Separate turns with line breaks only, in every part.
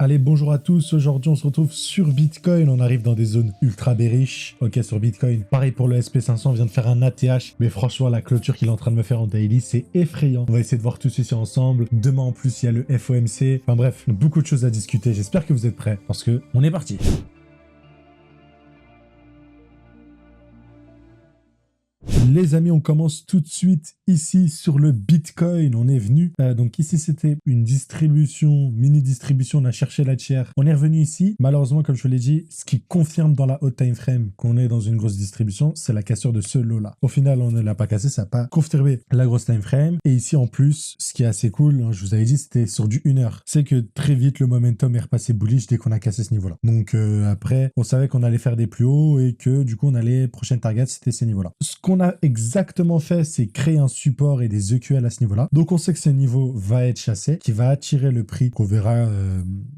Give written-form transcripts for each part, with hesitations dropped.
Allez, bonjour à tous. Aujourd'hui, on se retrouve sur Bitcoin. On arrive dans des zones ultra bearish. Ok, sur Bitcoin. Pareil pour le SP500, on vient de faire un ATH. Mais franchement, la clôture qu'il est en train de me faire en daily, c'est effrayant. On va essayer de voir tout ceci ensemble. Demain, en plus, il y a le FOMC. Enfin bref, beaucoup de choses à discuter. J'espère que vous êtes prêts parce que on est parti. Les amis, on commence tout de suite ici sur le Bitcoin. On est venu, donc ici c'était une distribution, mini-distribution, on a cherché la tiers. On est revenu ici. Malheureusement, comme je vous l'ai dit, ce qui confirme dans la haute time frame qu'on est dans une grosse distribution, c'est la cassure de ce lot-là. Au final, on ne l'a pas cassé, ça n'a pas confirmé la grosse time frame. Et ici, en plus, ce qui est assez cool, hein, je vous avais dit, c'était sur du 1 heure. C'est que très vite, le momentum est repassé bullish dès qu'on a cassé ce niveau-là. Donc après, on savait qu'on allait faire des plus hauts et que du coup, on allait, prochaine target, c'était ces niveaux-là. Ce qu'on a exactement fait, c'est créer un support et des EQL à ce niveau-là. Donc on sait que ce niveau va être chassé, qui va attirer le prix, qu'on verra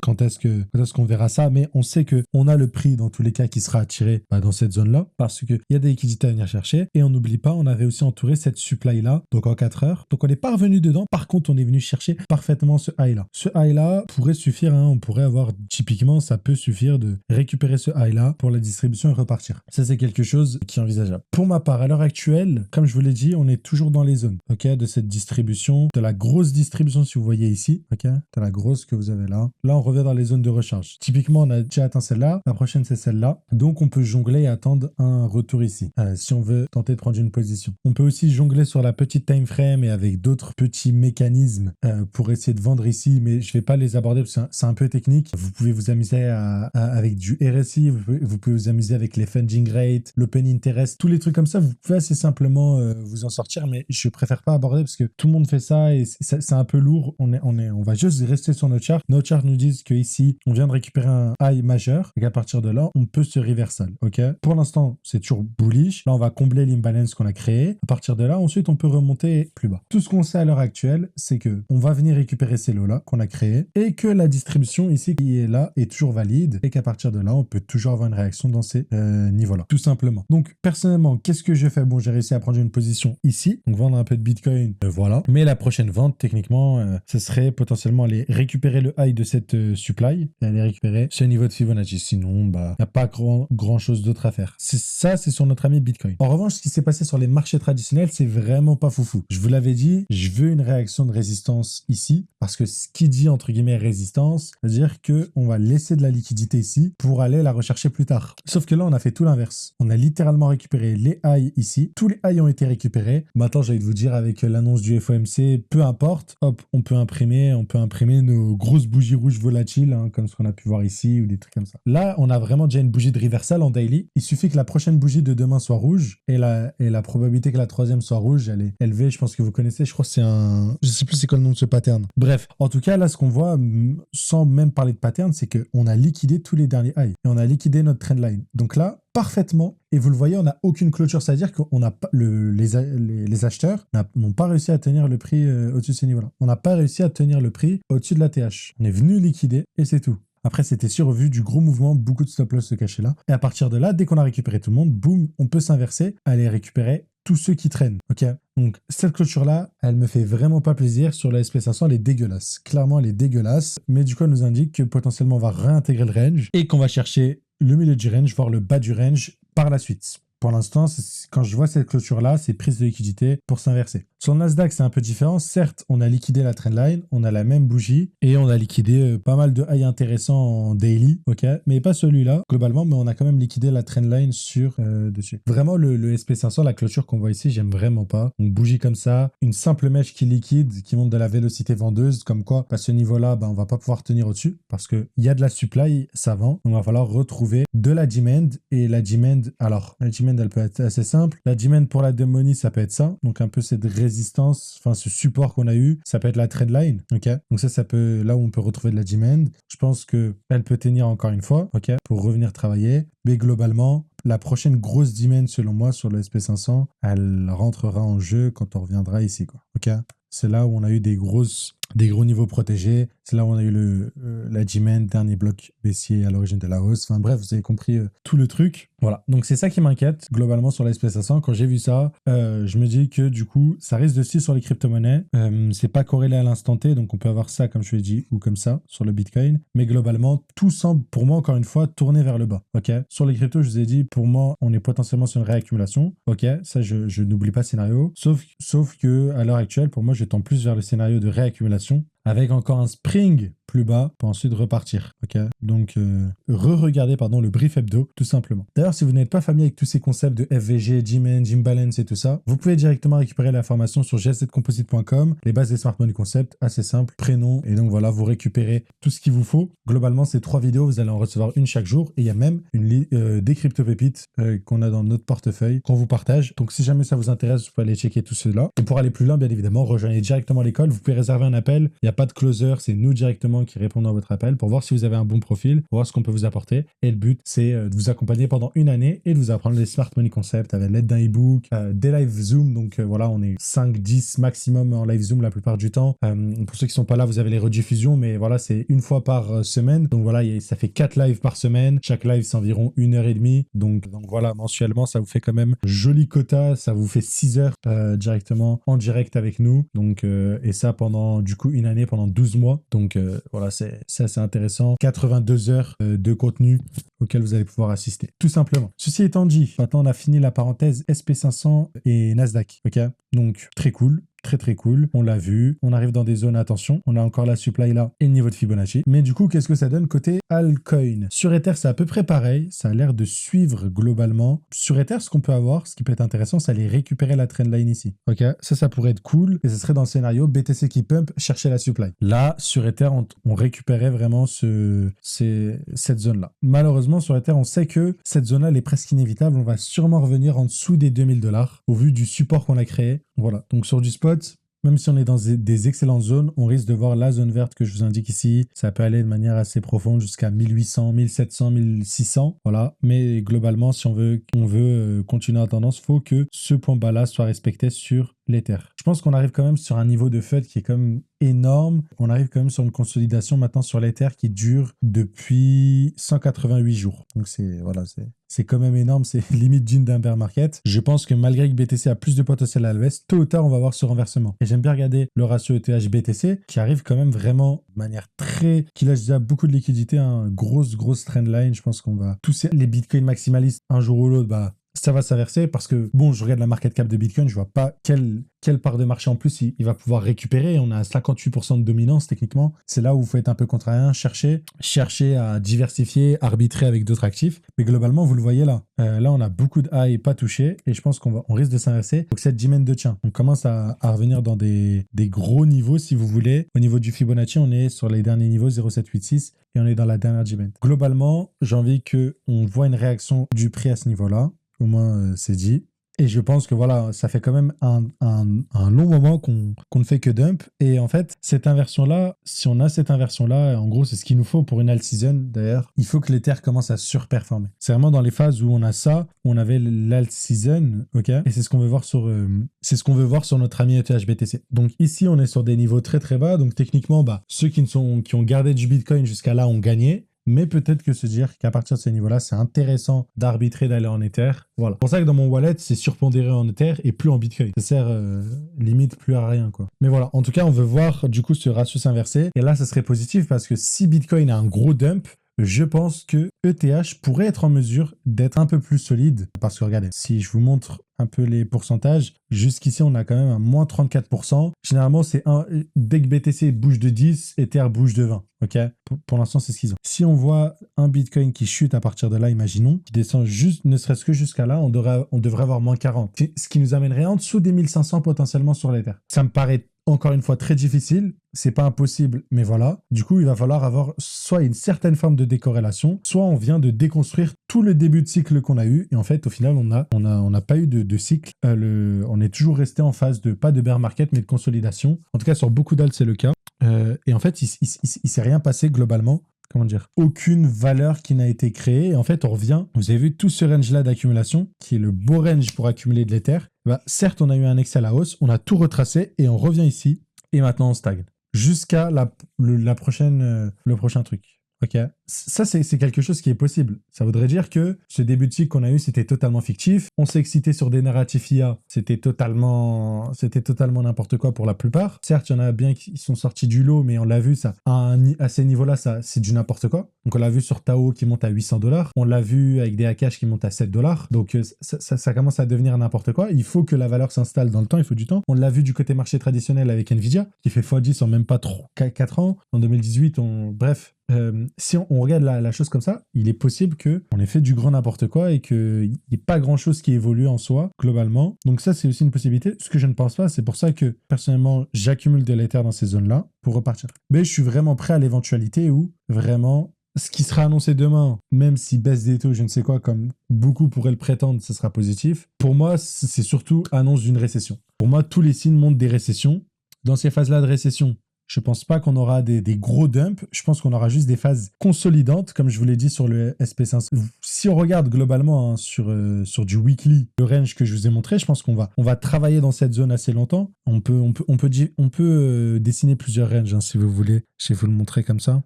quand est-ce qu'on verra ça, mais on sait que on a le prix dans tous les cas qui sera attiré dans cette zone-là, parce qu'il y a des liquidités à venir chercher, et on n'oublie pas, on avait aussi entouré cette supply-là, donc en 4 heures. Donc on n'est pas revenu dedans, par contre on est venu chercher parfaitement ce high-là. Ce high-là pourrait suffire, hein, on pourrait avoir, typiquement, ça peut suffire de récupérer ce high-là pour la distribution et repartir. Ça c'est quelque chose qui est envisageable. Pour ma part, à l'heure actuelle, comme je vous l'ai dit, on est toujours dans les zones, ok, de cette distribution, de la grosse distribution, si vous voyez ici, ok, de la grosse que vous avez là. Là, on revient dans les zones de recharge. Typiquement, on a déjà atteint celle-là, la prochaine, c'est celle-là. Donc, on peut jongler et attendre un retour ici, si on veut tenter de prendre une position. On peut aussi jongler sur la petite time frame et avec d'autres petits mécanismes pour essayer de vendre ici, mais je vais pas les aborder parce que c'est un peu technique. Vous pouvez vous amuser avec du RSI, vous pouvez vous amuser avec les funding rates, l'open interest, tous les trucs comme ça, vous pouvez assez simplement vous en sortir, mais je préfère pas aborder parce que tout le monde fait ça et c'est un peu lourd. On va juste rester sur nos charts. Nos charts nous disent qu'ici, on vient de récupérer un high majeur et qu'à partir de là, on peut se reversal. Ok. Pour l'instant, c'est toujours bullish. Là, on va combler l'imbalance qu'on a créé. À partir de là, ensuite, on peut remonter plus bas. Tout ce qu'on sait à l'heure actuelle, c'est que on va venir récupérer ces lots-là qu'on a créés et que la distribution ici qui est là est toujours valide et qu'à partir de là, on peut toujours avoir une réaction dans ces niveaux-là. Tout simplement. Donc, personnellement, qu'est-ce que je fais? Bon, j'ai réussi à prendre une position ici, donc vendre un peu de Bitcoin, voilà. Mais la prochaine vente, techniquement, ce serait potentiellement aller récupérer le high de cette supply et aller récupérer ce niveau de Fibonacci. Sinon, il n'y a pas grand chose d'autre à faire. Ça, c'est sur notre ami Bitcoin. En revanche, ce qui s'est passé sur les marchés traditionnels, c'est vraiment pas foufou. Je vous l'avais dit, je veux une réaction de résistance ici, parce que ce qui dit, entre guillemets, résistance, c'est-à-dire qu'on va laisser de la liquidité ici pour aller la rechercher plus tard. Sauf que là, on a fait tout l'inverse. On a littéralement récupéré les highs ici. Tous les highs ont été récupérés. Maintenant, j'ai envie de vous dire, avec l'annonce du FOMC, peu importe, hop, on peut imprimer nos grosses bougies rouges volatiles, hein, comme ce qu'on a pu voir ici, ou des trucs comme ça. Là, on a vraiment déjà une bougie de reversal en daily. Il suffit que la prochaine bougie de demain soit rouge, et la probabilité que la troisième soit rouge, elle est élevée. Je pense que vous connaissez, je crois que c'est je sais plus c'est quoi le nom de ce pattern. Bref, en tout cas, là, ce qu'on voit, sans même parler de pattern, c'est qu'on a liquidé tous les derniers highs, et on a liquidé notre trendline. Donc là, parfaitement, et vous le voyez, on n'a aucune clôture, c'est-à-dire qu'on n'a pas les acheteurs n'ont pas réussi à tenir le prix au-dessus de ces niveaux-là. On n'a pas réussi à tenir le prix au-dessus de la TH. On est venu liquider et c'est tout. Après, c'était sûr, au vu du gros mouvement, beaucoup de stop-loss se cachaient là. Et à partir de là, dès qu'on a récupéré tout le monde, boum, on peut s'inverser, aller récupérer tous ceux qui traînent. Ok. Donc, cette clôture-là, elle me fait vraiment pas plaisir. Sur la SP500, elle est dégueulasse. Clairement, elle est dégueulasse. Mais du coup, elle nous indique que potentiellement, on va réintégrer le range et qu'on va chercher le milieu du range, voire le bas du range par la suite. Pour l'instant, quand je vois cette clôture-là, c'est prise de liquidité pour s'inverser. Sur le Nasdaq, c'est un peu différent. Certes, on a liquidé la trendline, on a la même bougie et on a liquidé pas mal de highs intéressants en daily, ok, mais pas celui-là globalement, mais on a quand même liquidé la trendline sur dessus. Vraiment, le SP500, la clôture qu'on voit ici, j'aime vraiment pas. Une bougie comme ça, une simple mèche qui liquide, qui monte de la vélocité vendeuse, comme quoi, à ce niveau-là, on va pas pouvoir tenir au-dessus parce qu'il y a de la supply, ça vend. Donc, il va falloir retrouver de la demand et la demand, alors, la demand, elle peut être assez simple. La demand pour la demony, ça peut être ça. Donc, un peu cette résistance, enfin, ce support qu'on a eu, ça peut être la trendline. Ok. Donc, ça peut, là où on peut retrouver de la demand. Je pense qu'elle peut tenir encore une fois, ok, pour revenir travailler. Mais globalement, la prochaine grosse demand, selon moi, sur le SP500, elle rentrera en jeu quand on reviendra ici, quoi. Ok. C'est là où on a eu des gros niveaux protégés. C'est là où on a eu la demand, dernier bloc baissier à l'origine de la hausse. Enfin bref, vous avez compris tout le truc. Voilà, donc c'est ça qui m'inquiète globalement sur la SP500. Quand j'ai vu ça, je me dis que du coup, ça risque de suivre sur les crypto-monnaies. C'est pas corrélé à l'instant T, donc on peut avoir ça, comme je l'ai dit, ou comme ça sur le Bitcoin. Mais globalement, tout semble, pour moi, encore une fois, tourner vers le bas. Ok. Sur les cryptos, je vous ai dit, pour moi, on est potentiellement sur une réaccumulation. Ok, ça, je n'oublie pas ce scénario. Sauf que à l'heure actuelle, pour moi, je tends plus vers le scénario de réaccumulation, avec encore un spring plus bas pour ensuite repartir. Ok, donc re-regardez le brief hebdo, tout simplement. D'ailleurs, si vous n'êtes pas familier avec tous ces concepts de FVG, G-Man, Gimbalance et tout ça, vous pouvez directement récupérer l'information sur gzcomposite.com, les bases des smart money concepts, assez simple, prénom, et donc voilà, vous récupérez tout ce qu'il vous faut. Globalement, ces 3 vidéos, vous allez en recevoir une chaque jour, et il y a même des crypto-pépites qu'on a dans notre portefeuille, qu'on vous partage. Donc si jamais ça vous intéresse, vous pouvez aller checker tout cela. Et pour aller plus loin, bien évidemment, rejoignez directement l'école, vous pouvez réserver un appel, il n'y a pas de closer, c'est nous directement qui répondons à votre appel pour voir si vous avez un bon profil, pour voir ce qu'on peut vous apporter. Et le but, c'est de vous accompagner pendant une année et de vous apprendre les smart money concepts avec l'aide d'un e-book, des live Zoom. Donc voilà, on est 5-10 maximum en live Zoom la plupart du temps. Pour ceux qui sont pas là, vous avez les rediffusions, mais voilà, c'est une fois par semaine. Donc voilà, ça fait 4 lives par semaine. Chaque live, c'est environ 1h30. Donc voilà, mensuellement, ça vous fait quand même joli quota. Ça vous fait 6 heures directement en direct avec nous. Donc, et ça pendant du coup une année, pendant 12 mois. Donc voilà, c'est assez intéressant. 82 heures de contenu auquel vous allez pouvoir assister. Tout simplement. Ceci étant dit, maintenant on a fini la parenthèse SP500 et Nasdaq. Ok, donc très cool. Très très cool, on l'a vu, on arrive dans des zones, attention, on a encore la supply là et le niveau de Fibonacci. Mais du coup, qu'est-ce que ça donne côté altcoin? Sur Ether, c'est à peu près pareil, ça a l'air de suivre globalement. Sur Ether, ce qu'on peut avoir, ce qui peut être intéressant, c'est aller récupérer la trendline ici. Ok, ça pourrait être cool et ce serait dans le scénario BTC qui pump, chercher la supply. Là, sur Ether, on récupérait vraiment cette zone-là. Malheureusement, sur Ether, on sait que cette zone-là, elle est presque inévitable, on va sûrement revenir en dessous des 2000$ au vu du support qu'on a créé. Voilà, donc sur du spot, même si on est dans des excellentes zones, on risque de voir la zone verte que je vous indique ici. Ça peut aller de manière assez profonde jusqu'à 1800, 1700, 1600. Voilà. Mais globalement, si on veut continuer la tendance, il faut que ce point bas-là soit respecté sur l'Ether. Je pense qu'on arrive quand même sur un niveau de FUD qui est quand même énorme. On arrive quand même sur une consolidation maintenant sur l'Ether qui dure depuis 188 jours. Donc c'est quand même énorme, c'est limite digne d'un bear market. Je pense que malgré que BTC a plus de potentiel à la baisse, tôt ou tard, on va voir ce renversement. Et j'aime bien regarder le ratio ETH-BTC qui arrive quand même vraiment de manière qui lâche déjà beaucoup de liquidité, hein, grosse trendline. Je pense qu'on va tous les bitcoins maximalistes un jour ou l'autre, ça va s'inverser parce que, bon, je regarde la market cap de Bitcoin, je vois pas quelle part de marché en plus il va pouvoir récupérer. On a 58% de dominance techniquement. C'est là où vous faites un peu contrariant, chercher à diversifier, arbitrer avec d'autres actifs. Mais globalement, vous le voyez là. Là, on a beaucoup de high pas touchés et je pense qu'on risque de s'inverser. Donc cette demand de tien, on commence à revenir dans des gros niveaux si vous voulez. Au niveau du Fibonacci, on est sur les derniers niveaux 0,786 et on est dans la dernière demand. Globalement, j'ai envie qu'on voit une réaction du prix à ce niveau-là. Au moins, c'est dit. Et je pense que voilà, ça fait quand même un long moment qu'on ne fait que dump. Et en fait, cette inversion-là, si on a cette inversion-là, en gros, c'est ce qu'il nous faut pour une alt season. D'ailleurs, il faut que l'Ether commence à surperformer. C'est vraiment dans les phases où on a ça, où on avait l'alt season, ok. Et c'est ce qu'on veut voir sur notre ami ETH-BTC. Donc ici, on est sur des niveaux très très bas. Donc techniquement, ceux qui ont gardé du Bitcoin jusqu'à là ont gagné. Mais peut-être que se dire qu'à partir de ces niveaux-là, c'est intéressant d'arbitrer, d'aller en Ether. Voilà. C'est pour ça que dans mon wallet, c'est surpondéré en Ether et plus en Bitcoin. Ça sert limite plus à rien, quoi. Mais voilà. En tout cas, on veut voir du coup ce ratio s'inverser. Et là, ça serait positif parce que si Bitcoin a un gros dump, je pense que ETH pourrait être en mesure d'être un peu plus solide. Parce que regardez, si je vous montre un peu les pourcentages, jusqu'ici on a quand même un moins 34%. Généralement, dès que BTC bouge de 10, Ether bouge de 20. Ok, pour l'instant, c'est ce qu'ils ont. Si on voit un Bitcoin qui chute à partir de là, imaginons, qui descend juste, ne serait-ce que jusqu'à là, on devrait avoir moins 40. Ce qui nous amènerait en dessous des 1500 potentiellement sur l'Ether. Ça me paraît encore une fois très difficile, c'est pas impossible, mais voilà. Du coup, il va falloir avoir soit une certaine forme de décorrélation, soit on vient de déconstruire tout le début de cycle qu'on a eu, et en fait, au final, on n'a pas eu de cycle. On est toujours resté en phase pas de bear market, mais de consolidation. En tout cas, sur beaucoup d'alts, c'est le cas. Et en fait, il s'est rien passé globalement. Comment dire, aucune valeur qui n'a été créée. Et en fait, on revient. Vous avez vu tout ce range-là d'accumulation, qui est le beau range pour accumuler de l'Ether. Certes, on a eu un excès à la hausse, on a tout retracé et on revient ici. Et maintenant, on stagne. Jusqu'à le prochain truc. Ok. Ça, c'est quelque chose qui est possible. Ça voudrait dire que ce début de cycle qu'on a eu, c'était totalement fictif. On s'est excité sur des narratifs IA. C'était totalement n'importe quoi pour la plupart. Certes, il y en a bien qui sont sortis du lot, mais on l'a vu, ça, à ces niveaux-là, ça, c'est du n'importe quoi. Donc, on l'a vu sur Tao qui monte à $800. On l'a vu avec des Akash qui montent à $7. Donc, ça commence à devenir n'importe quoi. Il faut que la valeur s'installe dans le temps. Il faut du temps. On l'a vu du côté marché traditionnel avec Nvidia, qui fait x10 en même pas 4 ans. En 2018, bref. Si on regarde la chose comme ça, il est possible qu'on ait fait du grand n'importe quoi et qu'il n'y ait pas grand-chose qui évolue en soi, globalement. Donc ça, c'est aussi une possibilité. Ce que je ne pense pas, c'est pour ça que, personnellement, j'accumule de l'Ether dans ces zones-là pour repartir. Mais je suis vraiment prêt à l'éventualité où, vraiment, ce qui sera annoncé demain, même si baisse des taux, je ne sais quoi, comme beaucoup pourraient le prétendre, ce sera positif. Pour moi, c'est surtout annonce d'une récession. Pour moi, tous les signes montrent des récessions. Dans ces phases-là de récession, je pense pas qu'on aura des gros dumps. Je pense qu'on aura juste des phases consolidantes, comme je vous l'ai dit sur le SP500. Si on regarde globalement hein, sur du weekly, le range que je vous ai montré, je pense qu'on va travailler dans cette zone assez longtemps. On peut dessiner plusieurs ranges hein, si vous voulez. Je vais vous le montrer comme ça.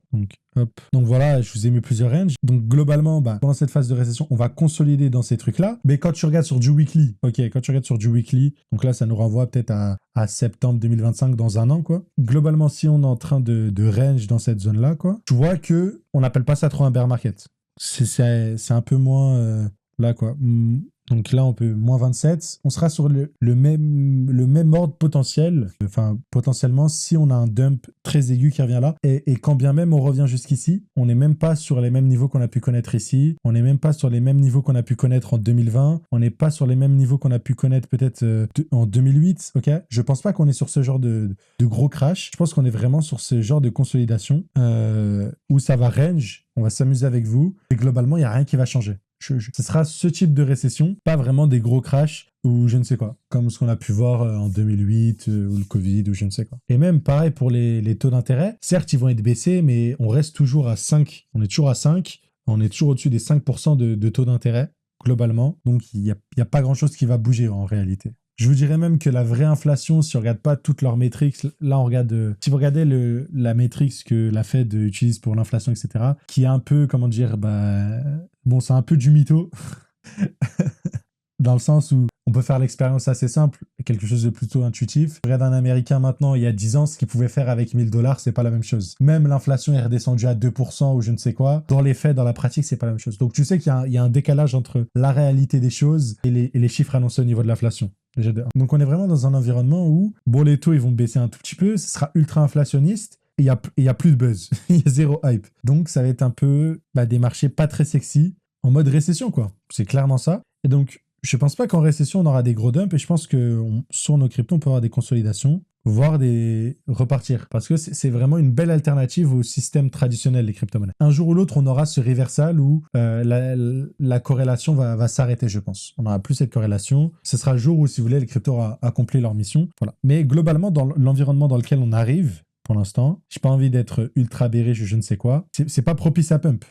Donc voilà, je vous ai mis plusieurs ranges. Donc globalement, pendant cette phase de récession, on va consolider dans ces trucs-là. Mais quand tu regardes sur du weekly, donc là, ça nous renvoie peut-être à septembre 2025 dans un an, quoi. Globalement, si on est en train de range dans cette zone-là, quoi, je vois que on n'appelle pas ça trop un bear market. C'est un peu moins là, quoi. Donc là, on peut moins 27. On sera sur le même ordre potentiel. Enfin, potentiellement, si on a un dump très aigu qui revient là, et quand bien même on revient jusqu'ici, on n'est même pas sur les mêmes niveaux qu'on a pu connaître ici. On n'est même pas sur les mêmes niveaux qu'on a pu connaître en 2020. On n'est pas sur les mêmes niveaux qu'on a pu connaître peut-être en 2008. Ok. Je pense pas qu'on est sur ce genre de gros crash. Je pense qu'on est vraiment sur ce genre de consolidation où ça va range. On va s'amuser avec vous. Et globalement, il n'y a rien qui va changer. Ce sera ce type de récession, pas vraiment des gros crashs ou je ne sais quoi, comme ce qu'on a pu voir en 2008 ou le Covid ou je ne sais quoi. Et même pareil pour les taux d'intérêt, certes ils vont être baissés, mais on reste toujours à 5, on est toujours à 5, on est toujours au-dessus des 5% de taux d'intérêt globalement, donc il n'y a pas grand-chose qui va bouger en réalité. Je vous dirais même que la vraie inflation, si on regarde pas toutes leurs métriques, là on regarde, si vous regardez la métrique que la Fed utilise pour l'inflation, etc., qui est un peu, comment dire, bon, c'est un peu du mytho, dans le sens où on peut faire l'expérience assez simple, quelque chose de plutôt intuitif. Regarde un Américain maintenant, il y a 10 ans, ce qu'il pouvait faire avec $1000, c'est pas la même chose. Même l'inflation est redescendue à 2% ou je ne sais quoi. Dans les faits, dans la pratique, c'est pas la même chose. Donc tu sais qu'il y a un décalage entre la réalité des choses et les chiffres annoncés au niveau de l'inflation. Donc on est vraiment dans un environnement où, bon, les taux ils vont baisser un tout petit peu, ce sera ultra inflationniste, et il y a plus de buzz, il y a zéro hype. Donc ça va être un peu des marchés pas très sexy, en mode récession quoi, c'est clairement ça. Et donc je pense pas qu'en récession on aura des gros dumps, et je pense que sur nos cryptos on peut avoir des consolidations, voire repartir, parce que c'est vraiment une belle alternative au système traditionnel des crypto-monnaies. Un jour ou l'autre, on aura ce reversal où la corrélation va s'arrêter, je pense. On n'aura plus cette corrélation. Ce sera le jour où, si vous voulez, les cryptos auront accompli leur mission. Voilà. Mais globalement, dans l'environnement dans lequel on arrive, pour l'instant, j'ai pas envie d'être ultra bearish ou je ne sais quoi. C'est pas propice à pump.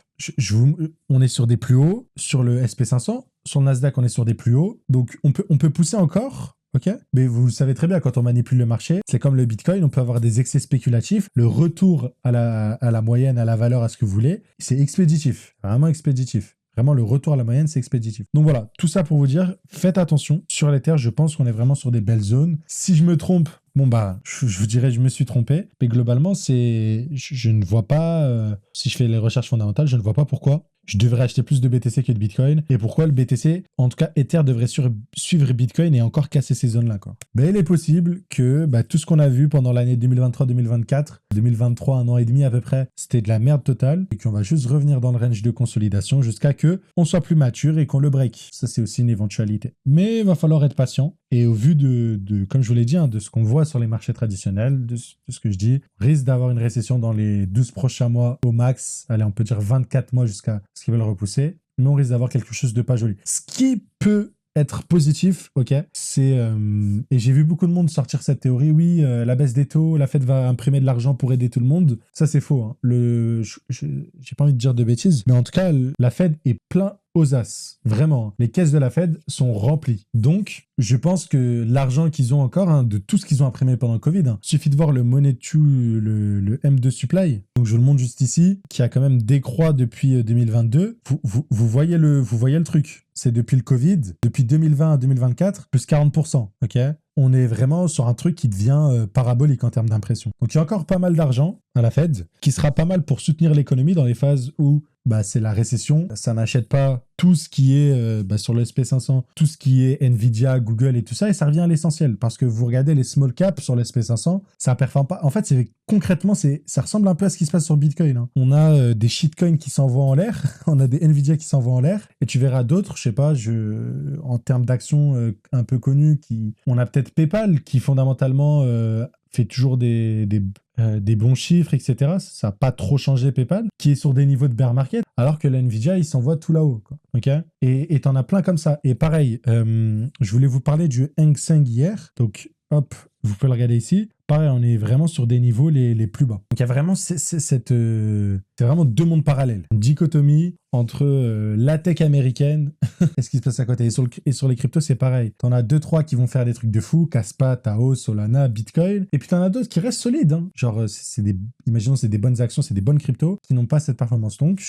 On est sur des plus hauts, sur le SP500, sur le Nasdaq, on est sur des plus hauts. Donc, on peut pousser encore. Ok, mais vous le savez très bien, quand on manipule le marché, c'est comme le Bitcoin, on peut avoir des excès spéculatifs. Le retour à la moyenne, à la valeur, à ce que vous voulez, c'est expéditif, vraiment expéditif. Vraiment, le retour à la moyenne, c'est expéditif. Donc voilà, tout ça pour vous dire, faites attention. Sur les terres, je pense qu'on est vraiment sur des belles zones. Si je me trompe, je vous dirais, je me suis trompé. Mais globalement, je ne vois pas, si je fais les recherches fondamentales, je ne vois pas pourquoi je devrais acheter plus de BTC que de Bitcoin. Et pourquoi le BTC, en tout cas Ether, devrait suivre Bitcoin et encore casser ces zones-là, quoi. Il est possible que tout ce qu'on a vu pendant l'année 2023-2024, 2023, un an et demi à peu près, c'était de la merde totale, et qu'on va juste revenir dans le range de consolidation jusqu'à que on soit plus mature et qu'on le break. Ça, c'est aussi une éventualité. Mais il va falloir être patient. Et au vu comme je vous l'ai dit, de ce qu'on voit sur les marchés traditionnels, de ce que je dis, on risque d'avoir une récession dans les 12 prochains mois au max. Allez, on peut dire 24 mois jusqu'à ce qu'ils veulent repousser. Mais on risque d'avoir quelque chose de pas joli. Ce qui peut être positif, ok, et j'ai vu beaucoup de monde sortir cette théorie, oui, la baisse des taux, la Fed va imprimer de l'argent pour aider tout le monde. Ça, c'est faux. Hein. J'ai pas envie de dire de bêtises, mais en tout cas, la Fed est plein aux as. Vraiment, les caisses de la Fed sont remplies. Donc, je pense que l'argent qu'ils ont encore, hein, de tout ce qu'ils ont imprimé pendant le Covid, suffit de voir le Money to, le M2 Supply, donc je le montre juste ici, qui a quand même décroît depuis 2022. Vous voyez le truc. C'est depuis le Covid, depuis 2020 à 2024, plus 40%. Ok, on est vraiment sur un truc qui devient parabolique en termes d'impression. Donc il y a encore pas mal d'argent à la Fed, qui sera pas mal pour soutenir l'économie dans les phases où c'est la récession. Ça n'achète pas tout ce qui est sur le SP500, tout ce qui est Nvidia, Google et tout ça, et ça revient à l'essentiel. Parce que vous regardez les small caps sur le SP500, ça ne performe pas. En fait, concrètement, ça ressemble un peu à ce qui se passe sur Bitcoin. Hein. On a des shitcoins qui s'envoient en l'air, on a des Nvidia qui s'envoient en l'air, et tu verras d'autres, je sais pas, en termes d'actions un peu connues, on a peut-être PayPal qui fondamentalement fait toujours des bons chiffres, etc. Ça n'a pas trop changé PayPal, qui est sur des niveaux de bear market, alors que la Nvidia, il s'envoie tout là-haut. Quoi. Okay, et t'en as plein comme ça. Et pareil, je voulais vous parler du Hang Seng hier. Donc, hop, vous pouvez le regarder ici. Pareil, on est vraiment sur des niveaux les plus bas. Donc, il y a vraiment c'est vraiment deux mondes parallèles. Une dichotomie entre la tech américaine et ce qui se passe à côté. Et sur les cryptos, c'est pareil. T'en as 2-3 qui vont faire des trucs de fou. Caspa, Taos, Solana, Bitcoin. Et puis, t'en as d'autres qui restent solides. Hein. Genre, imaginons, c'est des bonnes actions, c'est des bonnes cryptos qui n'ont pas cette performance. Donc,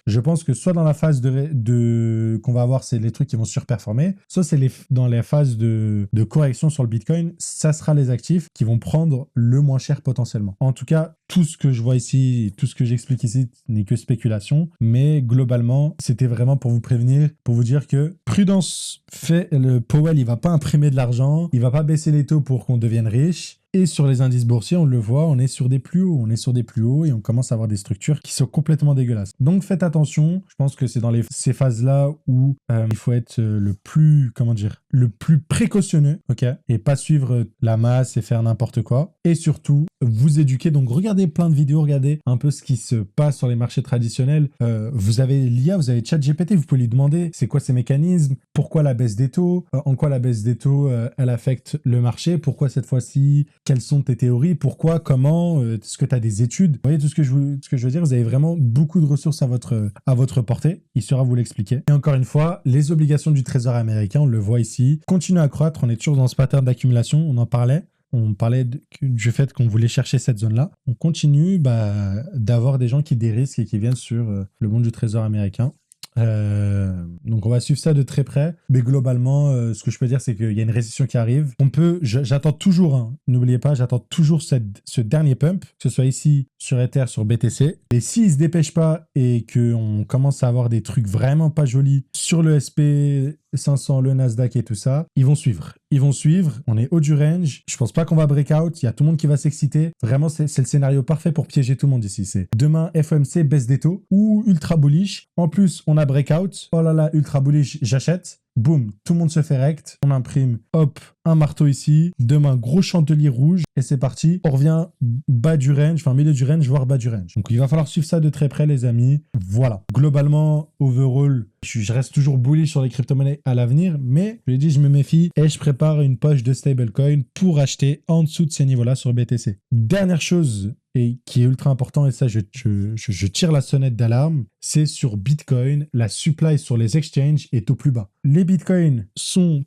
je pense que soit dans la phase qu'on va avoir, c'est les trucs qui vont surperformer, soit c'est dans les phases de correction sur le Bitcoin, ça sera les actifs qui vont prendre le moins cher potentiellement. En tout cas, tout ce que je vois ici, tout ce que j'explique ici n'est que spéculation, mais globalement, c'était vraiment pour vous prévenir, pour vous dire que prudence, le Powell, il va pas imprimer de l'argent, il va pas baisser les taux pour qu'on devienne riche. Et sur les indices boursiers, on le voit, on est sur des plus hauts, et on commence à avoir des structures qui sont complètement dégueulasses. Donc faites attention, je pense que c'est dans ces phases-là où il faut être le plus précautionneux, ok, et pas suivre la masse et faire n'importe quoi. Et surtout, vous éduquer. Donc regardez plein de vidéos, regardez un peu ce qui se passe sur les marchés traditionnels. Vous avez l'IA, vous avez ChatGPT, vous pouvez lui demander c'est quoi ces mécanismes, pourquoi la baisse des taux, en quoi la baisse des taux elle affecte le marché, pourquoi cette fois-ci, quelles sont tes théories, pourquoi, comment, est-ce que tu as des études. Vous voyez tout ce que je veux dire, vous avez vraiment beaucoup de ressources à votre portée, il saura vous l'expliquer. Et encore une fois, les obligations du Trésor américain, on le voit ici, continuent à croître, on est toujours dans ce pattern d'accumulation, on en parlait. On parlait du fait qu'on voulait chercher cette zone-là. On continue d'avoir des gens qui dérisquent et qui viennent sur le monde du Trésor américain. Donc on va suivre ça de très près, mais globalement ce que je peux dire c'est qu'il y a une récession qui arrive. J'attends toujours, hein, n'oubliez pas, j'attends toujours ce dernier pump, que ce soit ici sur Ether, sur BTC, et s'il se dépêche pas et qu'on commence à avoir des trucs vraiment pas jolis sur le SP500, le Nasdaq et tout ça, ils vont suivre, on est haut du range, je pense pas qu'on va breakout, il y a tout le monde qui va s'exciter, vraiment c'est le scénario parfait pour piéger tout le monde ici. C'est demain FOMC baisse des taux ou ultra bullish, en plus on a breakout, oh là là ultra bullish, j'achète, boum, tout le monde se fait rect, on imprime, hop, un marteau ici, demain gros chandelier rouge, et c'est parti, on revient bas du range, enfin milieu du range, voire bas du range. Donc il va falloir suivre ça de très près les amis, voilà. Globalement, overall, je reste toujours bullish sur les crypto-monnaies à l'avenir, mais je l'ai dit, je me méfie et je prépare une poche de stablecoin pour acheter en dessous de ces niveaux-là sur BTC. Dernière chose, et qui est ultra important, et ça je tire la sonnette d'alarme, c'est sur Bitcoin, la supply sur les exchanges est au plus bas. Les Bitcoins sont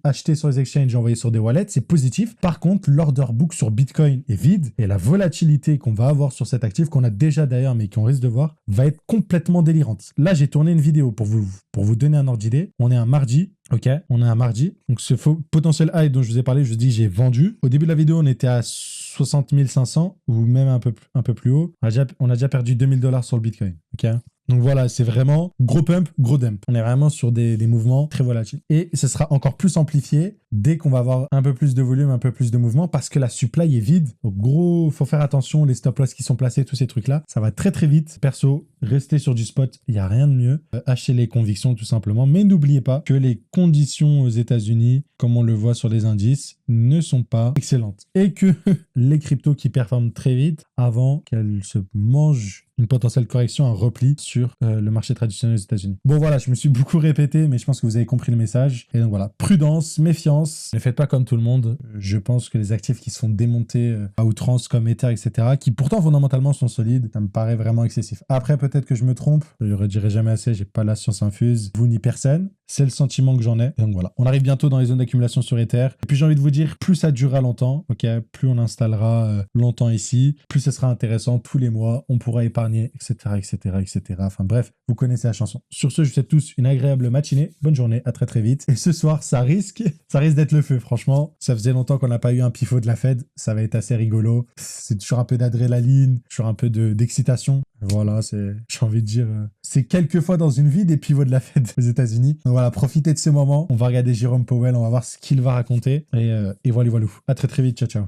achetés sur les exchanges et envoyés sur des wallets, c'est positif. Par contre, l'order book sur Bitcoin est vide et la volatilité qu'on va avoir sur cet actif, qu'on a déjà d'ailleurs mais qu'on risque de voir, va être complètement délirante. Là, j'ai tourné une vidéo pour vous donner un ordre d'idée. On est un mardi. Ok, on est un mardi. Donc, ce potentiel high dont je vous ai parlé, je vous dis, j'ai vendu. Au début de la vidéo, on était à 60 500 ou même un peu plus haut. On a déjà perdu $2000 sur le Bitcoin. Ok. Donc voilà, c'est vraiment gros pump, gros dump. On est vraiment sur des mouvements très volatiles. Et ce sera encore plus amplifié dès qu'on va avoir un peu plus de volume, un peu plus de mouvement, parce que la supply est vide. Donc gros, faut faire attention, les stop loss qui sont placés, tous ces trucs-là, ça va très très vite. Perso, restez sur du spot, il n'y a rien de mieux. Achetez les convictions tout simplement. Mais n'oubliez pas que les conditions aux États-Unis, comme on le voit sur les indices, ne sont pas excellentes. Et que les cryptos qui performent très vite, avant qu'elles se mangent une potentielle correction, un repli sur le marché traditionnel aux États-Unis. Bon voilà, je me suis beaucoup répété, mais je pense que vous avez compris le message. Et donc voilà, prudence, méfiance. Ne faites pas comme tout le monde. Je pense que les actifs qui se font démonter à outrance comme Ether, etc., qui pourtant fondamentalement sont solides, ça me paraît vraiment excessif. Après, peut-être que je me trompe. Je le redirai jamais assez, j'ai pas la science infuse. Vous ni personne. C'est le sentiment que j'en ai. Et donc voilà, on arrive bientôt dans les zones d'accumulation sur Ether. Et puis j'ai envie de vous dire, plus ça durera longtemps, ok, plus on installera longtemps ici, plus ce sera intéressant. Tous les mois, on pourra épargner, etc., etc., etc. Enfin bref, vous connaissez la chanson. Sur ce, je vous souhaite tous une agréable matinée, bonne journée, à très très vite. Et ce soir, ça risque d'être le feu. Franchement, ça faisait longtemps qu'on n'a pas eu un pivot de la Fed. Ça va être assez rigolo. C'est toujours un peu d'adrénaline, toujours un peu d'excitation. Voilà, j'ai envie de dire, c'est quelques fois dans une vie des pivots de la Fed aux États-Unis. Donc voilà, profitez de ce moment. On va regarder Jérôme Powell, on va voir ce qu'il va raconter. Et voilà, voilà. À très très vite, ciao, ciao.